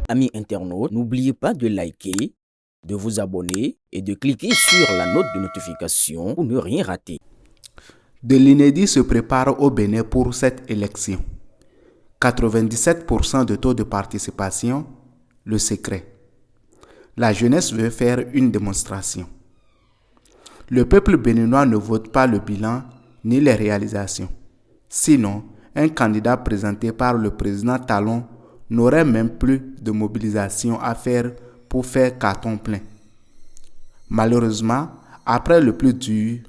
Amis internautes, n'oubliez pas de liker, de vous abonner et de cliquer sur la note de notification pour ne rien rater. De l'inédit se prépare au Bénin pour cette élection. 97% de taux de participation, le secret. La jeunesse veut faire une démonstration. Le peuple béninois ne vote pas le bilan ni les réalisations. Sinon, un candidat présenté par le président Talon n'aurait même plus de mobilisation à faire pour faire carton plein. Malheureusement, après le plus dur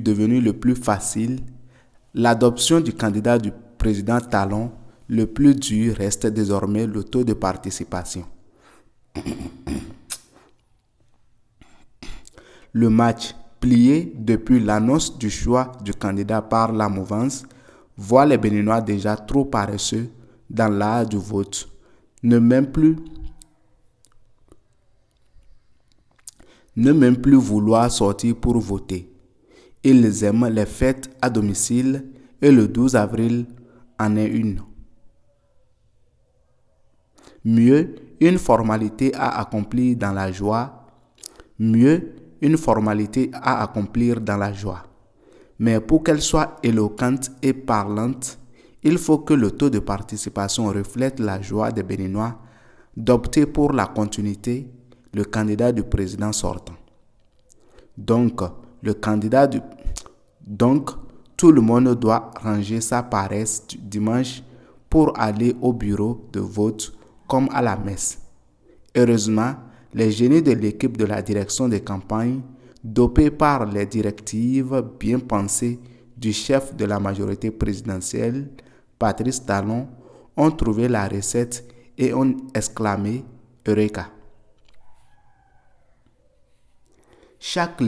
devenu le plus facile, l'adoption du candidat du président Talon, le plus dur reste désormais le taux de participation. Le match, plié depuis l'annonce du choix du candidat par la mouvance, voit les Béninois déjà trop paresseux dans l'art du vote, ne même plus vouloir sortir pour voter. Ils aiment les fêtes à domicile et le 12 avril en est une. Mieux une formalité à accomplir dans la joie. Mais pour qu'elle soit éloquente et parlante, il faut que le taux de participation reflète la joie des Béninois d'opter pour la continuité, le candidat du président sortant. Donc, tout le monde doit ranger sa paresse du dimanche pour aller au bureau de vote comme à la messe. Heureusement, les génies de l'équipe de la direction des campagnes, dopés par les directives bien pensées du chef de la majorité présidentielle, Patrice Talon, ont trouvé la recette et ont exclamé « Eureka !» Chaque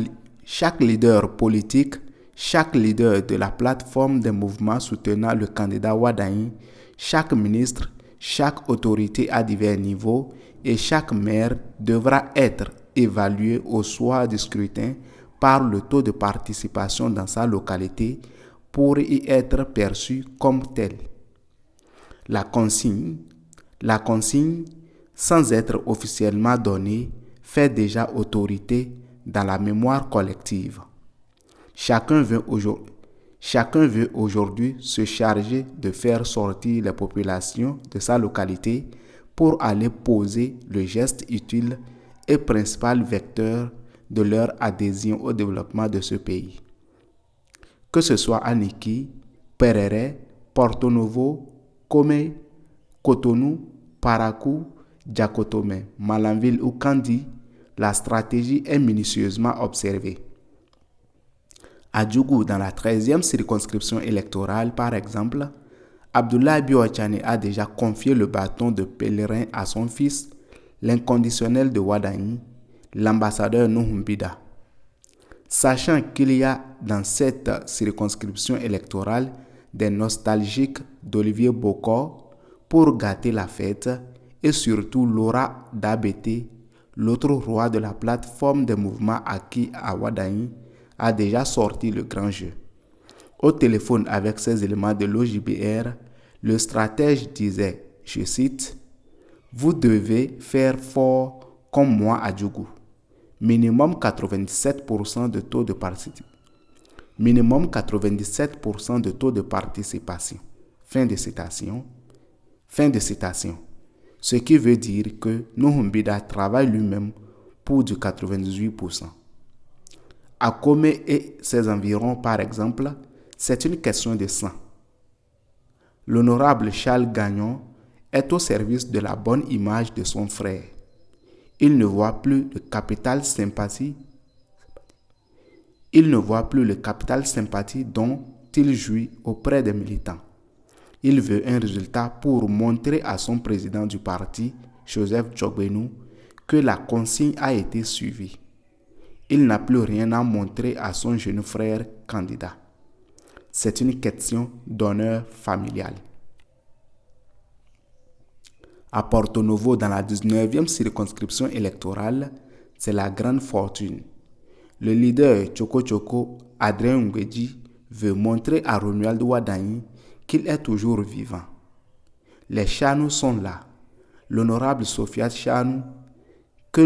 leader politique, chaque leader de la plateforme des mouvements soutenant le candidat Wadain, chaque ministre, chaque autorité à divers niveaux et chaque maire devra être évalué au soir du scrutin par le taux de participation dans sa localité pour y être perçu comme tel. La consigne, sans être officiellement donnée, fait déjà autorité dans la mémoire collective. Chacun veut aujourd'hui se charger de faire sortir les populations de sa localité pour aller poser le geste utile et principal vecteur de leur adhésion au développement de ce pays. Que ce soit à Niki, Perere, Porto Novo, Kome, Cotonou, Parakou, Diakotome, Malanville ou Kandi, la stratégie est minutieusement observée. À Djougou, dans la 13e circonscription électorale, par exemple, Abdoulaye Bioachane a déjà confié le bâton de pèlerin à son fils, l'inconditionnel de Wadain, l'ambassadeur Nuhumbida. Sachant qu'il y a dans cette circonscription électorale des nostalgiques d'Olivier Bokor pour gâter la fête et surtout Laura Dabete, l'autre roi de la plateforme des mouvements acquis à Wadain, a déjà sorti le grand jeu. Au téléphone avec ses éléments de l'OJBR, le stratège disait, je cite, « Vous devez faire fort comme moi à Djougou. Minimum 97% de taux de participation. Fin de citation. Ce qui veut dire que Nuhumbida travaille lui-même pour du 98%. À Kome et ses environs, par exemple, c'est une question de sang. L'honorable Charles Gagnon est au service de la bonne image de son frère. Il ne voit plus le capital sympathie dont il jouit auprès des militants. Il veut un résultat pour montrer à son président du parti, Joseph Djogbenou, que la consigne a été suivie. Il n'a plus rien à montrer à son jeune frère candidat. C'est une question d'honneur familial. À Porto Novo, dans la 19e circonscription électorale, c'est la grande fortune. Le leader Tchoko Tchoko, Adrien Ngweji, veut montrer à Romuald Wardani qu'il est toujours vivant. Les Chanou sont là. L'honorable Sofiat Chanou, que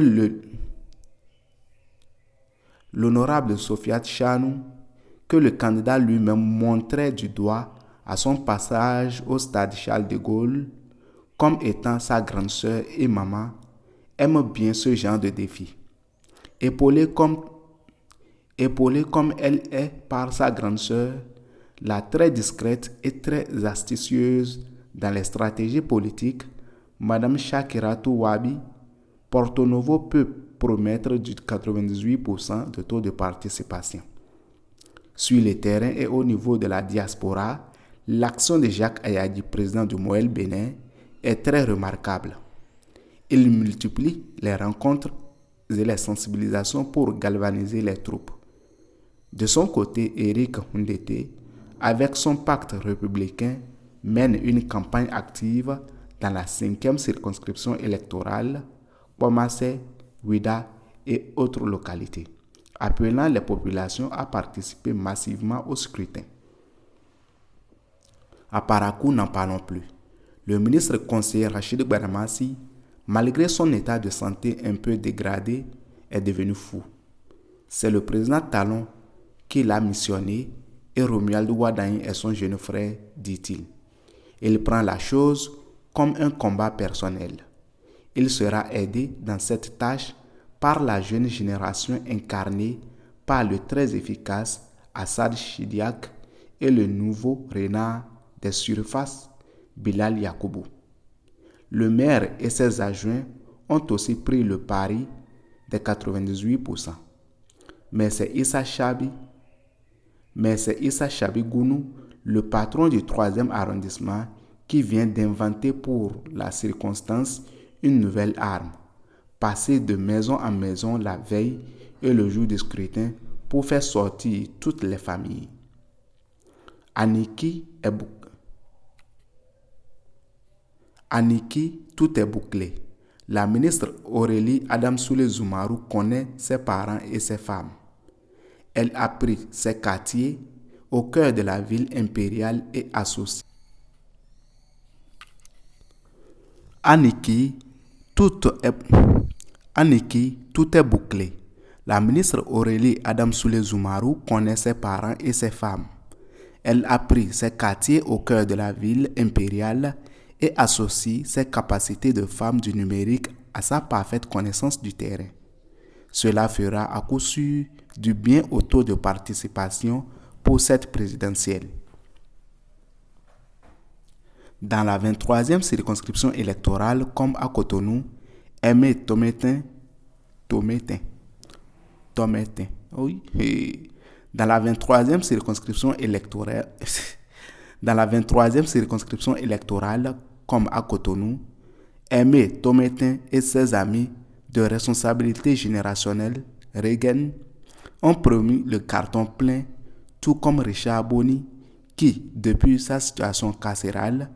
le candidat lui-même montrait du doigt à son passage au stade Charles de Gaulle comme étant sa grande sœur et maman, aime bien ce genre de défi. Épaulée comme elle est par sa grande sœur, la très discrète et très astucieuse dans les stratégies politiques, Madame Shakiratou Wabi, Porto Novo peut promettre du 98% de taux de participation. Sur le terrain et au niveau de la diaspora, l'action de Jacques Ayadi, président du Moël Bénin, est très remarquable. Il multiplie les rencontres et les sensibilisations pour galvaniser les troupes. De son côté, Éric Hundete, avec son pacte républicain, mène une campagne active dans la 5e circonscription électorale, Pomassé, Ouida et autres localités, appelant les populations à participer massivement au scrutin. À Parakou, n'en parlons plus. Le ministre conseiller Rachid Badamassi, malgré son état de santé un peu dégradé, est devenu fou. C'est le président Talon qui l'a missionné et Romuald Wardani est son jeune frère, dit-il. Il prend la chose comme un combat personnel. Il sera aidé dans cette tâche par la jeune génération incarnée par le très efficace Assad Chidiak et le nouveau renard des surfaces, Bilal Yakoubou. Le maire et ses adjoints ont aussi pris le pari des 98%. Mais c'est Issa Chabi Gounou, le patron du 3e arrondissement, qui vient d'inventer pour la circonstance une nouvelle arme, passer de maison en maison la veille et le jour du scrutin pour faire sortir toutes les familles. Aniki, tout est bouclé. La ministre Aurélie Adamsoulé Zoumarou connaît ses parents et ses femmes. Elle a pris ses quartiers au cœur de la ville impériale et associe. Aniki, tout est bouclé. La ministre Aurélie Adamsoulé Zoumarou connaît ses parents et ses femmes. Elle a pris ses quartiers au cœur de la ville impériale et associe ses capacités de femme du numérique à sa parfaite connaissance du terrain. Cela fera à coup sûr du bien au taux de participation pour cette présidentielle. Dans la 23e circonscription électorale, comme à Cotonou, Aimé Tométin. Oui. Dans la 23e circonscription électorale, comme à Cotonou, Aimé Tométin et ses amis de responsabilité générationnelle, Regen, ont promis le carton plein, tout comme Richard Boni, qui, depuis sa situation carcérale,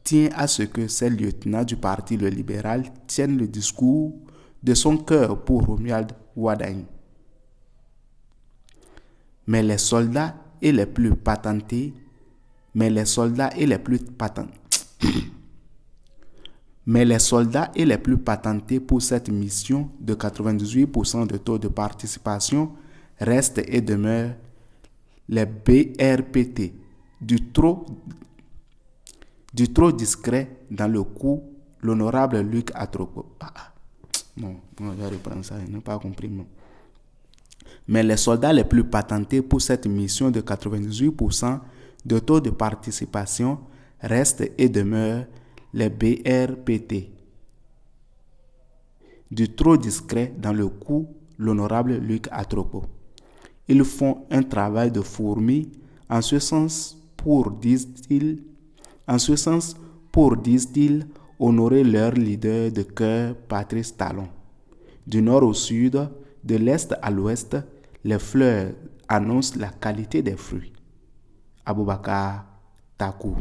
tient à ce que ces lieutenants du Parti le libéral tiennent le discours de son cœur pour Romuald Wardani. Mais les soldats et les plus patentés pour cette mission de 98% de taux de participation restent et demeurent les BRPT, du trop discret dans le coup, l'honorable Luc Atropo. Non, je vais reprendre ça, je n'ai pas compris. Non. Mais les soldats les plus patentés pour cette mission de 98% de taux de participation restent et demeurent les BRPT. Du trop discret dans le coup, l'honorable Luc Atropo. Ils font un travail de fourmi en ce sens pour, disent-ils, honorer leur leader de cœur, Patrice Talon. Du nord au sud, de l'est à l'ouest, les fleurs annoncent la qualité des fruits. Aboubakar Takou.